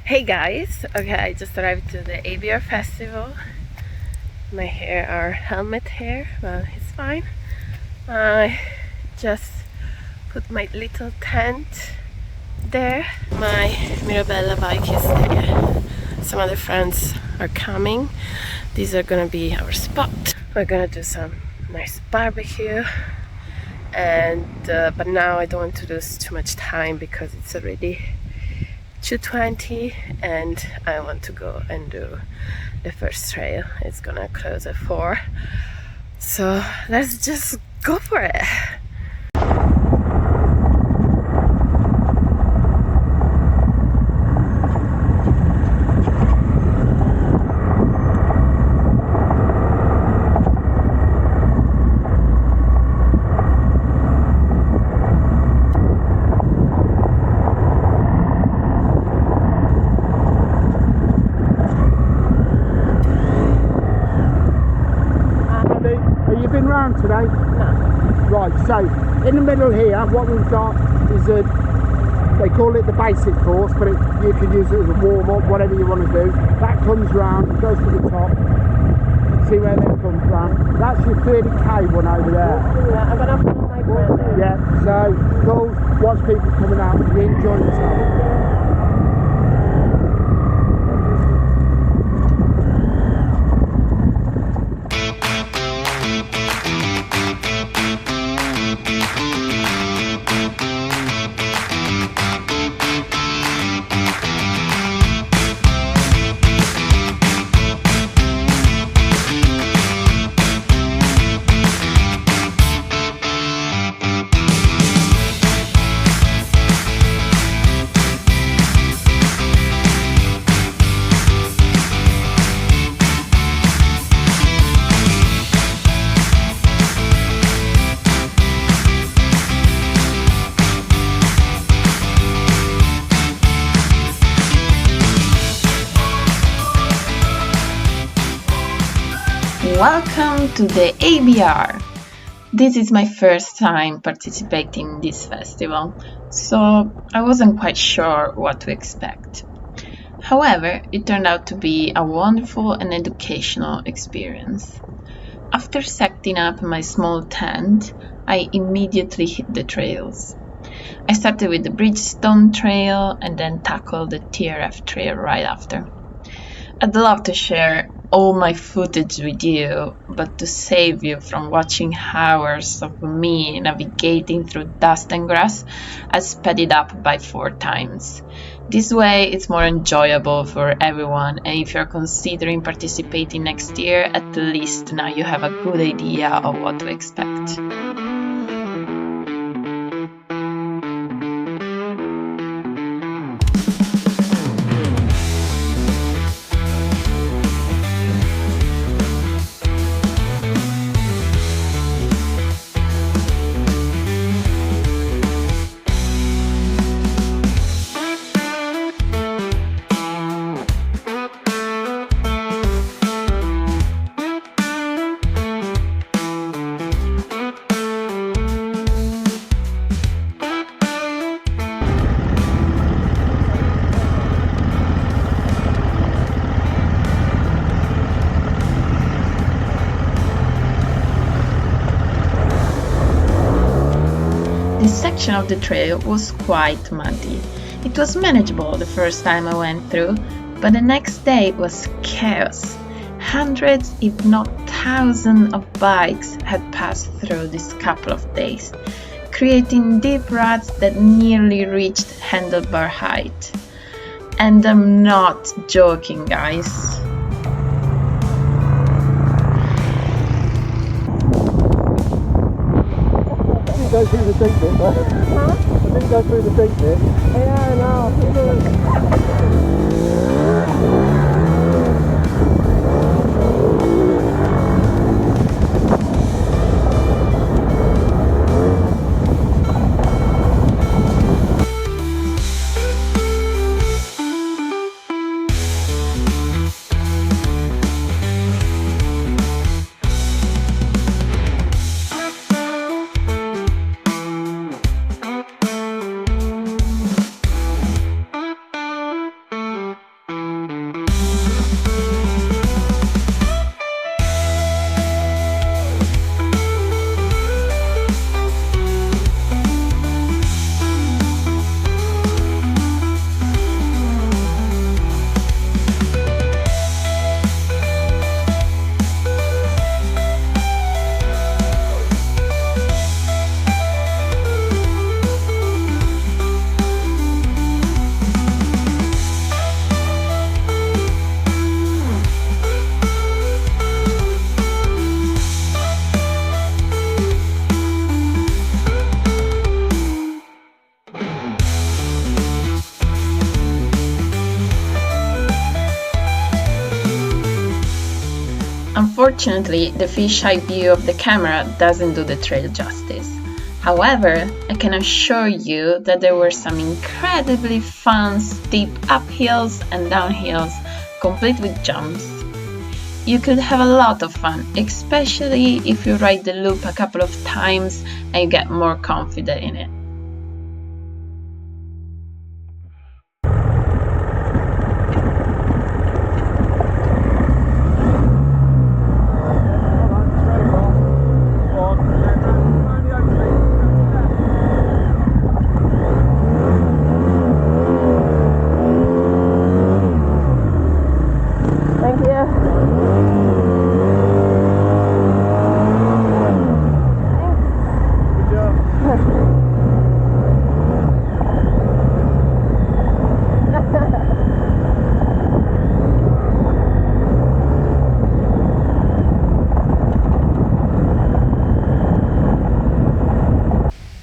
Hey guys, okay, I just arrived to the ABR Festival. My hair are helmet hair, well, it's fine. I just put my little tent there. My Mirabella bike is there. Some other friends are coming. These are gonna be our spot. We're gonna do some nice barbecue. And but now I don't want to lose too much time because it's already 2:20 and I want to go and do the first trail. It's gonna close at 4, so let's just go for it. Have you been round today? No. Right, so in the middle here, what we've got is they call it the basic course, but you can use it as a warm-up, whatever you want to do. That comes round, goes to the top, see where that comes round. That's your 30k one over there. Yeah, I'm gonna follow my friend there. Yeah, so go watch people coming out, you enjoy yourself. Welcome to the ABR. This is my first time participating in this festival, so I wasn't quite sure what to expect. However, it turned out to be a wonderful and educational experience. After setting up my small tent, I immediately hit the trails. I started with the Bridgestone Trail and then tackled the TRF Trail right after. I'd love to share all my footage with you, but to save you from watching hours of me navigating through dust and grass, I sped it up by 4 times. This way it's more enjoyable for everyone, and if you're considering participating next year, at least now you have a good idea of what to expect. This section of the trail was quite muddy. It was manageable the first time I went through, but the next day was chaos. Hundreds, if not thousands, of bikes had passed through this couple of days, creating deep ruts that nearly reached handlebar height. And I'm not joking, guys. Go through the deep bit, huh? I didn't go through the deep bit. Yeah, no. Unfortunately, the fisheye view of the camera doesn't do the trail justice. However, I can assure you that there were some incredibly fun steep uphills and downhills, complete with jumps. You could have a lot of fun, especially if you ride the loop a couple of times and you get more confident in it. Thank you.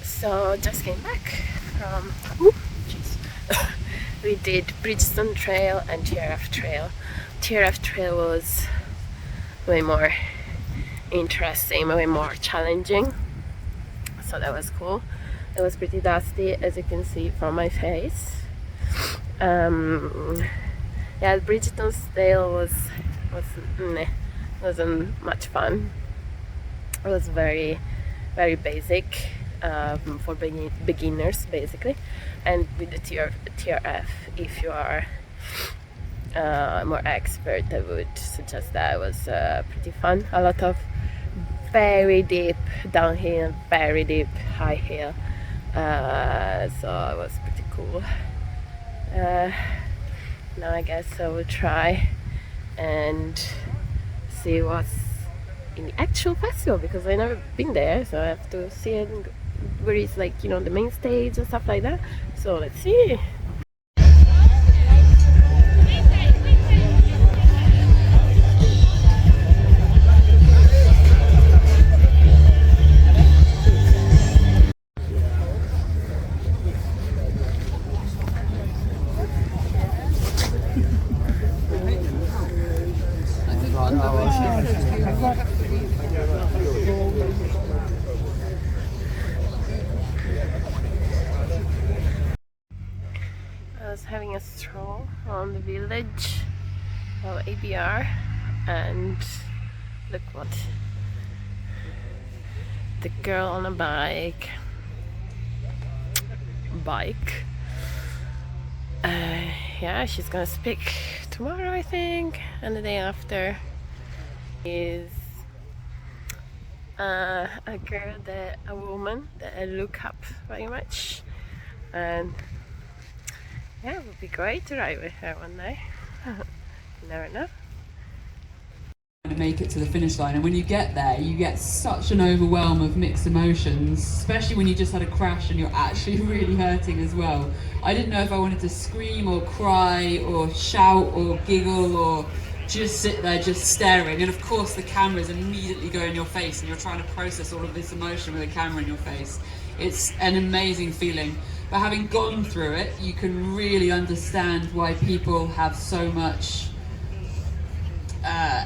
So just came back from we did Bridgestone Trail and TRF Trail. TRF Trail was way more interesting, way more challenging, so that was cool. It was pretty dusty, as you can see from my face. Yeah, Bridgestone Trail wasn't much fun. It was very basic, for beginners basically. And with the TRF, if you are more expert, I would suggest that. It was pretty fun. A lot of very deep downhill, very deep high hill, so it was pretty cool. Now I guess I will try and see what's in the actual festival, because I've never been there, so I have to see it where it's like, you know, the main stage and stuff like that. So let's see. I was having a stroll on the village of ABR, and look what the girl on a bike yeah, she's gonna speak tomorrow, I think, and the day after is a woman that I look up very much, and yeah, it would be great to ride with her one day. You never know. To make it to the finish line, and when you get there you get such an overwhelm of mixed emotions, especially when you just had a crash and you're actually really hurting as well. I didn't know if I wanted to scream or cry or shout or giggle or just sit there just staring, and of course the cameras immediately go in your face and you're trying to process all of this emotion with a camera in your face. It's an amazing feeling, but having gone through it you can really understand why people have so much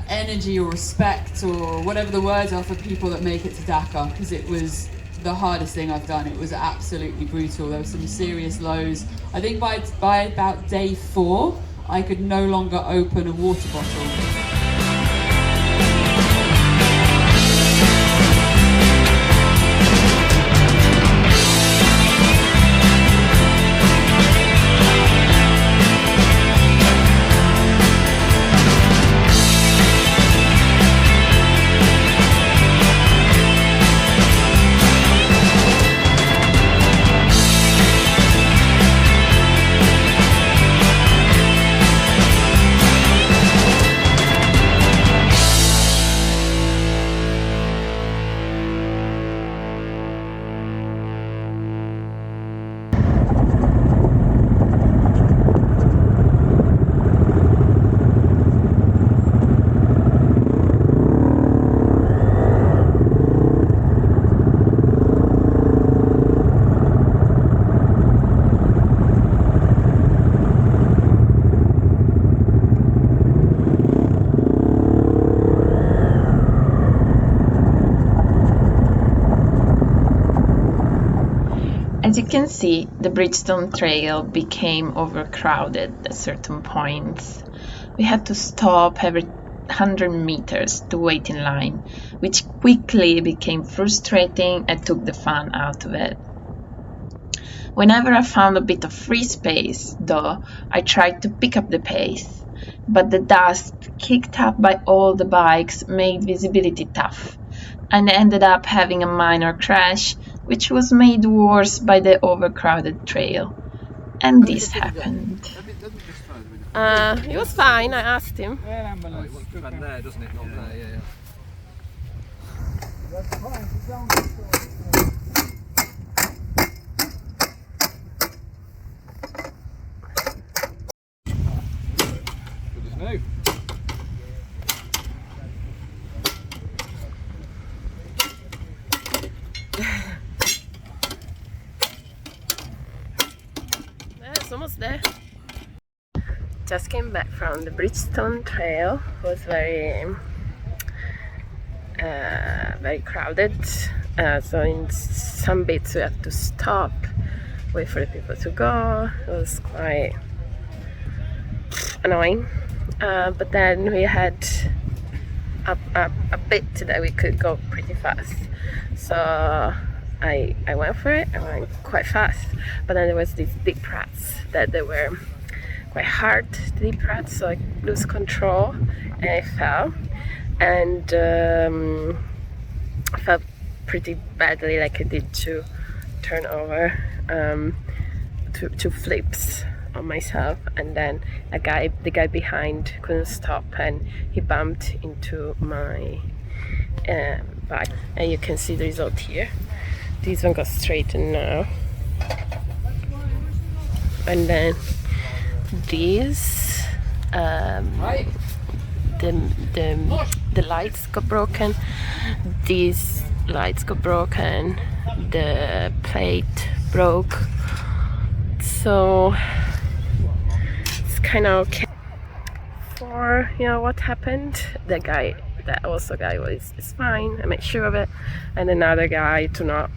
energy or respect or whatever the words are for people that make it to Dakar, because it was the hardest thing I've done. It was absolutely brutal. There were some serious lows. I think by about day 4 I could no longer open a water bottle. As you can see, the Bridgestone Trail became overcrowded at certain points. We had to stop every 100 meters to wait in line, which quickly became frustrating and took the fun out of it. Whenever I found a bit of free space, though, I tried to pick up the pace, but the dust kicked up by all the bikes made visibility tough, and ended up having a minor crash, which was made worse by the overcrowded trail. And this happened. He was fine, I asked him. There, doesn't it? Not there, yeah. Good as new. Yeah, it's almost there. Just came back from the Bridgestone Trail. It was very crowded. So in some bits we had to stop, wait for the people to go. It was quite annoying. But then we had a bit that we could go pretty fast. So I went for it. I went quite fast. But then there was these deep ruts that they were quite hard deep ruts, so I lose control and I fell, and I felt pretty badly, like I did two turn over, two flips on myself, and then the guy behind couldn't stop and he bumped into my bike, and you can see the result here. This one got straightened now, and then these the lights got broken, these lights got broken, the plate broke, so it's kind of okay. For what happened, that guy is fine, I made sure of it, and another guy to not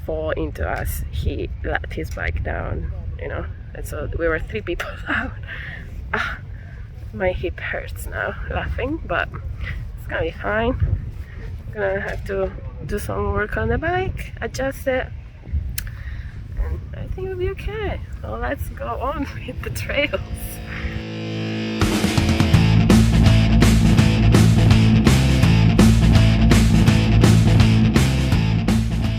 fall into us, he let his bike down, and so we were 3 people out. My hip hurts now laughing, but it's gonna be fine. I'm gonna have to do some work on the bike, adjust it, and I think it'll be okay. So let's go on with the trails.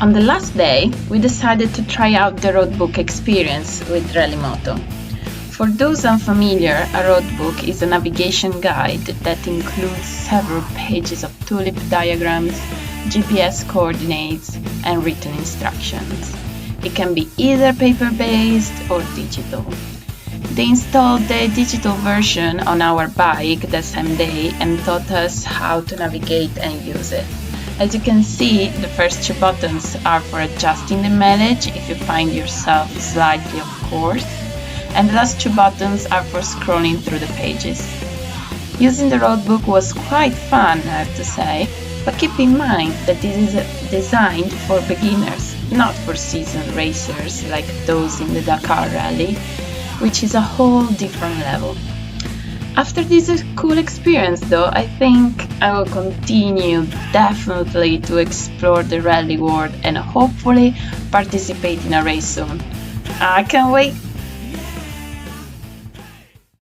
On the last day, we decided to try out the roadbook experience with Rallymoto. For those unfamiliar, a roadbook is a navigation guide that includes several pages of tulip diagrams, GPS coordinates, and written instructions. It can be either paper-based or digital. They installed the digital version on our bike the same day and taught us how to navigate and use it. As you can see, the first 2 buttons are for adjusting the mileage if you find yourself slightly off course, and the last 2 buttons are for scrolling through the pages. Using the roadbook was quite fun, I have to say, but keep in mind that this is designed for beginners, not for seasoned racers like those in the Dakar Rally, which is a whole different level. After this cool experience though, I think I will continue definitely to explore the rally world and hopefully participate in a race soon. I can't wait!